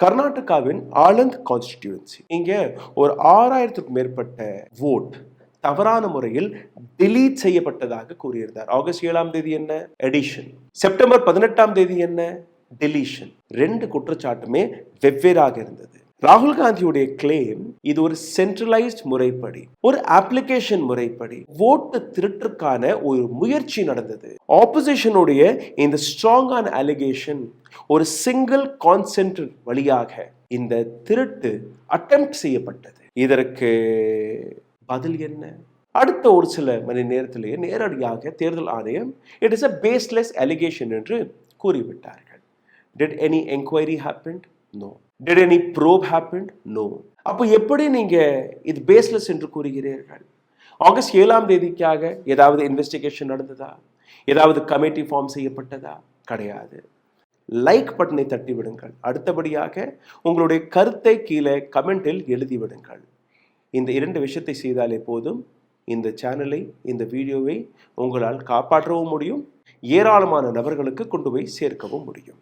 கர்நாடகாவின் ஆனந்த் கான்ஸ்டிடியூன்சி இங்க ஒரு 6000க்கும் மேற்பட்ட ஓட் தவறான முறையில் டெலீட் செய்யப்பட்டதாக கூறியிருந்தார். ஆகஸ்ட் 7ஆம் தேதி என்ன? எடிஷன். செப்டம்பர் 18ஆம் தேதி என்ன? டெலிஷன். 2 குற்றச்சாட்டுமே வெவ்வேறாக இருந்தது. ராகுல் காந்தியுடைய கிளைம் இது ஒரு சென்ட்ரலைஸ்ட் முறைப்படி, ஒரு அப்ளிகேஷன் முறைப்படி ஓட்டு திருட்டுக்கான ஒரு முயற்சி நடந்தது. ஆப்போசிஷனுடைய இந்த ஸ்ட்ராங்கான அலிகேஷன் ஒரு சிங்கிள் கான்சென்ட் வழியாக இந்த திருட்டு அட்டெம்ப்ட் செய்யப்பட்டது. இதற்கு பதில் என்ன? அடுத்த ஒரு சில மணி நேரத்திலேயே நேரடியாக தேர்தல் ஆணையம் it is a baseless allegation என்று கூறிவிட்டார்கள். Did any enquiry happened? No. Did any probe happened? No. அப்போ எப்படி நீங்க இது பேஸ்லெஸ் என்று கூறுகிறீர்கள்? ஆகஸ்ட் 7ஆம் தேதிக்காக ஏதாவது இன்வெஸ்டிகேஷன் நடந்ததா? ஏதாவது கமிட்டி ஃபார்ம் செய்யப்பட்டதா? கிடையாது. லைக் பட்டனை தட்டி விடுங்கள். அடுத்தபடியாக உங்களுடைய கருத்தை கீழே கமெண்டில் எழுதி விடுங்கள். இந்த 2 விஷயத்தை செய்தாலே போதும். இந்த சேனலை, இந்த வீடியோவை உங்களால் காப்பாற்றவும் முடியும், ஏராளமான நபர்களுக்கு கொண்டு போய் சேர்க்கவும் முடியும்.